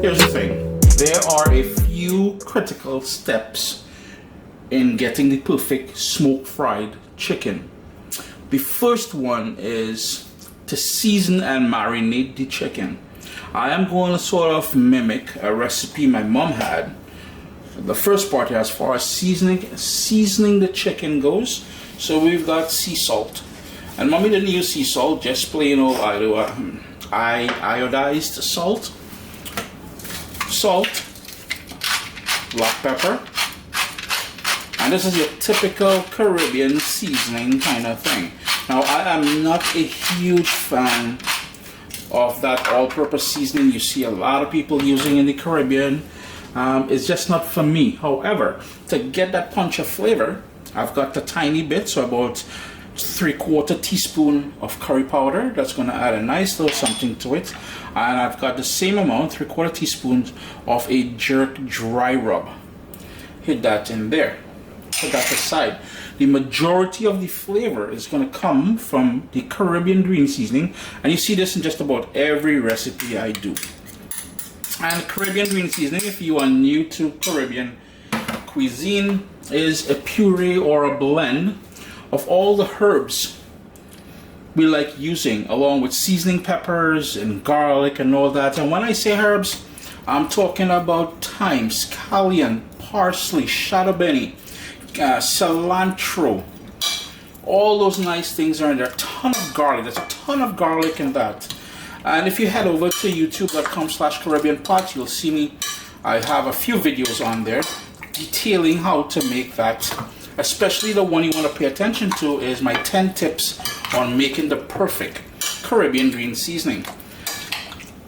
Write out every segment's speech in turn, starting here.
Here's the thing, there are a few critical steps in getting the perfect smoke fried chicken. The first one is to season and marinate the chicken. I am going to sort of mimic a recipe my mom had. The first part here, as far as seasoning the chicken goes, so we've got sea salt. And mommy didn't use sea salt, just plain old iodized salt. Salt, black pepper, and this is your typical Caribbean seasoning kind of thing. Now, I am not a huge fan of that all-purpose seasoning you see a lot of people using in the Caribbean. It's just not for me. However, to get that punch of flavor, I've got a tiny bit, so about 3/4 teaspoon of curry powder. That's going to add a nice little something to it. And I've got the same amount, 3/4 teaspoons of a jerk dry rub. Hit that in there. Put that aside. The majority of the flavor is going to come from the Caribbean green seasoning, and you see this in just about every recipe I do. And Caribbean green seasoning, if you are new to Caribbean cuisine, is a puree or a blend of all the herbs we like using, along with seasoning peppers and garlic and all that. And when I say herbs, I'm talking about thyme, scallion, parsley, shado beni, cilantro. All those nice things are in there. A ton of garlic. There's a ton of garlic in that. And if you head over to youtube.com/caribbeanpot, you'll see me. I have a few videos on there detailing how to make that. Especially the one you want to pay attention to is my 10 tips on making the perfect Caribbean green seasoning.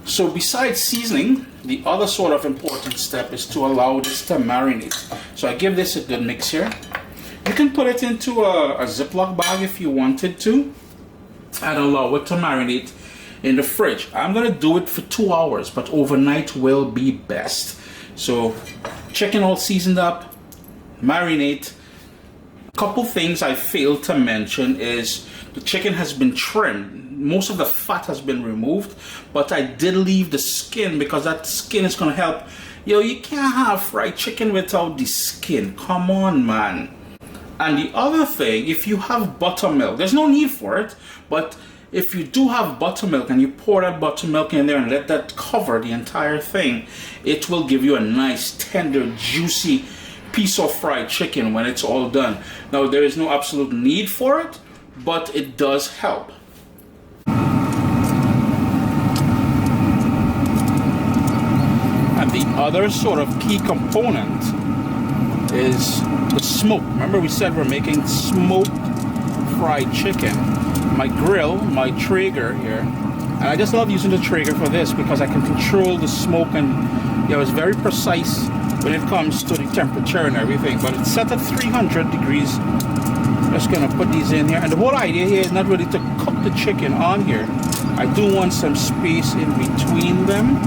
So besides seasoning, the other sort of important step is to allow this to marinate. So I give this a good mix here. You can put it into a Ziploc bag if you wanted to and allow it to marinate in the fridge. I'm going to do it for 2 hours, but overnight will be best. So chicken all seasoned up, marinate. Couple things I failed to mention is the chicken has been trimmed. Most of the fat has been removed, but I did leave the skin because that skin is going to help. You can't have fried chicken without the skin. Come on, man. And the other thing, if you have buttermilk, there's no need for it, but if you do have buttermilk and you pour that buttermilk in there and let that cover the entire thing, it will give you a nice, tender, juicy piece of fried chicken when it's all done. Now, there is no absolute need for it, but it does help. And the other sort of key component is the smoke. Remember we said we're making smoked fried chicken. My grill, my Traeger here, and I just love using the Traeger for this because I can control the smoke, and it's very precise when it comes to the temperature and everything, but it's set at 300 degrees. Just gonna put these in here, and the whole idea here is not really to cook the chicken on here. I do want some space in between them.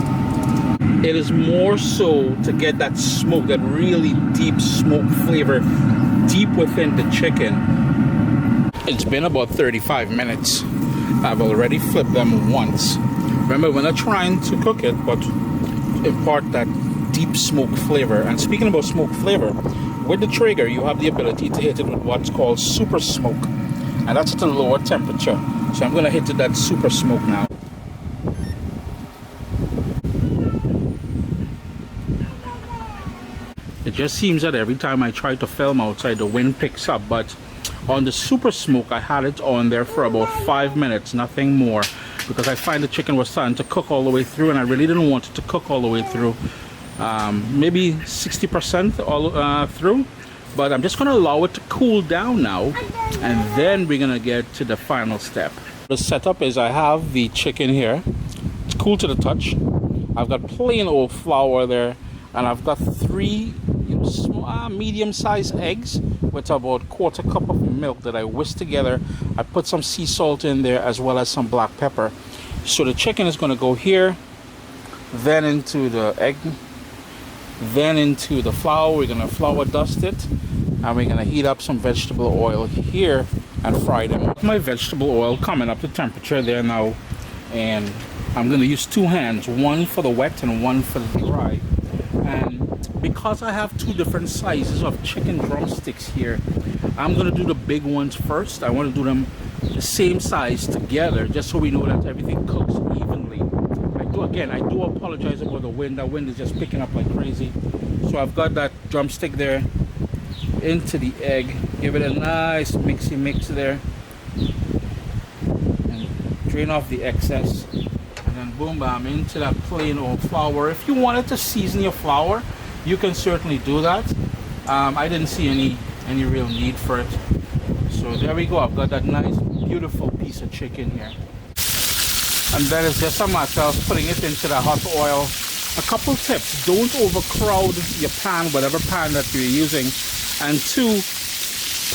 It is more so to get that smoke, that really deep smoke flavor deep within the chicken. It's been about 35 minutes. I've already flipped them once. Remember, we're not trying to cook it, but impart that deep smoke flavor. And speaking about smoke flavor, with the Traeger you have the ability to hit it with what's called super smoke, and that's at a lower temperature. So I'm going to hit it that super smoke now. It just seems that every time I try to film outside the wind picks up, but on the super smoke I had it on there for about 5 minutes, nothing more, because I find the chicken was starting to cook all the way through, and I really didn't want it to cook all the way through. Maybe 60% all through, but I'm just going to allow it to cool down now, and then we're going to get to the final step. The setup is I have the chicken here. It's cool to the touch. I've got plain old flour there, and I've got 3 small, medium-sized eggs with about 1/4 cup of milk that I whisked together. I put some sea salt in there as well as some black pepper. So the chicken is going to go here, then into the egg then into the flour. We're gonna flour dust it, and we're gonna heat up some vegetable oil here and fry them. My vegetable oil coming up to temperature there now, and I'm gonna use two hands, one for the wet and one for the dry. And because I have two different sizes of chicken drumsticks here, I'm gonna do the big ones first. I want to do them the same size together, just so we know that everything cooks evenly. I do apologize about the wind. The wind is just picking up like crazy. So I've got that drumstick there into the egg. Give it a nice mixy mix there, and drain off the excess. And then boom bam into that plain old flour. If you wanted to season your flour, you can certainly do that. I didn't see any real need for it. So there we go. I've got that nice beautiful piece of chicken here. And then it's just a matter of putting it into the hot oil. A couple tips: don't overcrowd your pan, whatever pan that you're using. And two,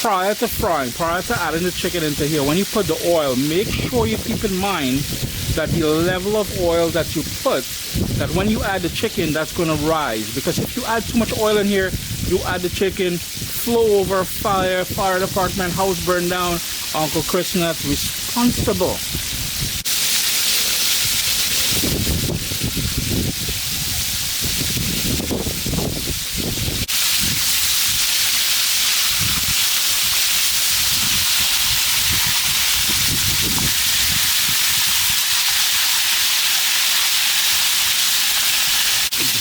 prior to frying, prior to adding the chicken into here, when you put the oil, make sure you keep in mind that the level of oil that you put, that when you add the chicken, that's going to rise. Because if you add too much oil in here, you add the chicken, flow over, fire department, house burn down, Uncle Chris not responsible.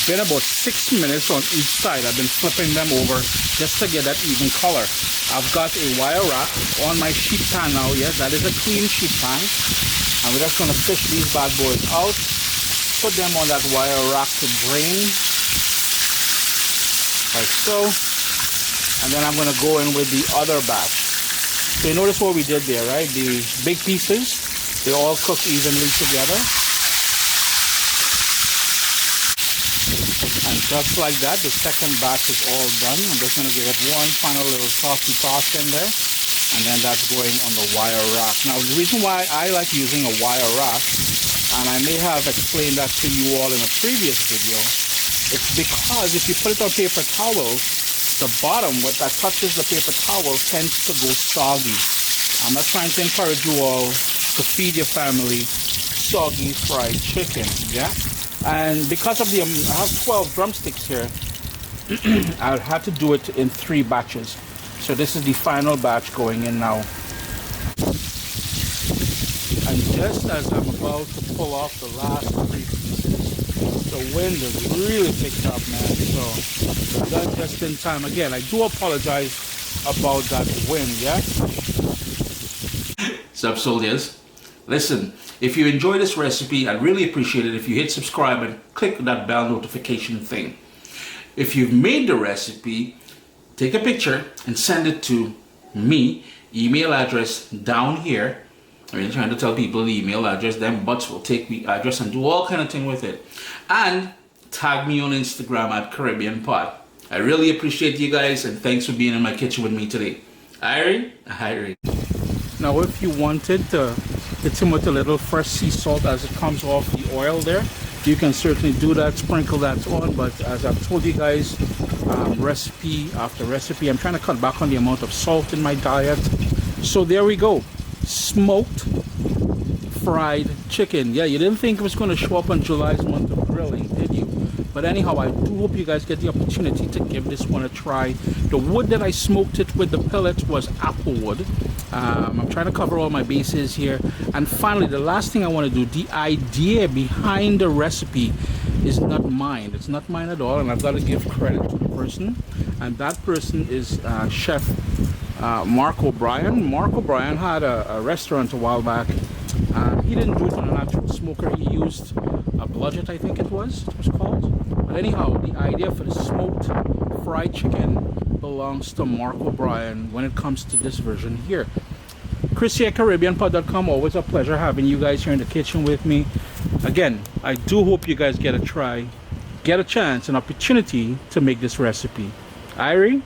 Been about 6 minutes on each side. I've been flipping them over just to get that even color. I've got a wire rack on my sheet pan now. Yes, that is a clean sheet pan. And we're just going to fish these bad boys out, put them on that wire rack to drain, like so. And then I'm going to go in with the other batch. So you notice what we did there, right? The big pieces, they all cook evenly together. And just like that, the second batch is all done. I'm just going to give it one final little saucy toss in there. And then that's going on the wire rack. Now, the reason why I like using a wire rack, and I may have explained that to you all in a previous video, it's because if you put it on paper towels, the bottom, what that touches the paper towel, tends to go soggy. I'm not trying to encourage you all to feed your family soggy fried chicken, yeah? And because of the, I have 12 drumsticks here, I'll have to do it in 3 batches. So this is the final batch going in now. And just as I'm about to pull off the last 3 pieces, the wind is really picked up, man. So that's just in time. Again, I do apologize about that wind, yeah? Sup, soldiers? Listen, if you enjoy this recipe, I'd really appreciate it if you hit subscribe and click that bell notification thing. If you've made the recipe, take a picture and send it to me, email address down here. I mean, trying to tell people the email address, them butts will take the address and do all kind of thing with it. And tag me on Instagram at caribbeanpot. I really appreciate you guys, and thanks for being in my kitchen with me today. Irie. Now, if you wanted to hit him with a little fresh sea salt as it comes off the oil there, you can certainly do that, sprinkle that on. But as I've told you guys, recipe after recipe, I'm trying to cut back on the amount of salt in my diet. So there we go, smoked fried chicken. Yeah, you didn't think it was going to show up on July's month of grilling, did you? But anyhow, I do hope you guys get the opportunity to give this one a try. The wood that I smoked it with, the pellets, was apple wood. I'm trying to cover all my bases here. And finally, the last thing I want to do, the idea behind the recipe is not mine. It's not mine at all, and I've got to give credit to the person. And that person is Chef Mark O'Brien. Mark O'Brien had a restaurant a while back. He didn't do it on an actual smoker. He used a bludgeon, I think it was called. But anyhow, the idea for the smoked fried chicken belongs to Mark O'Brien when it comes to this version here. Chris here at caribbeanpot.com. Always a pleasure having you guys here in the kitchen with me. Again, I do hope you guys get a try, get a chance, an opportunity to make this recipe. Irie.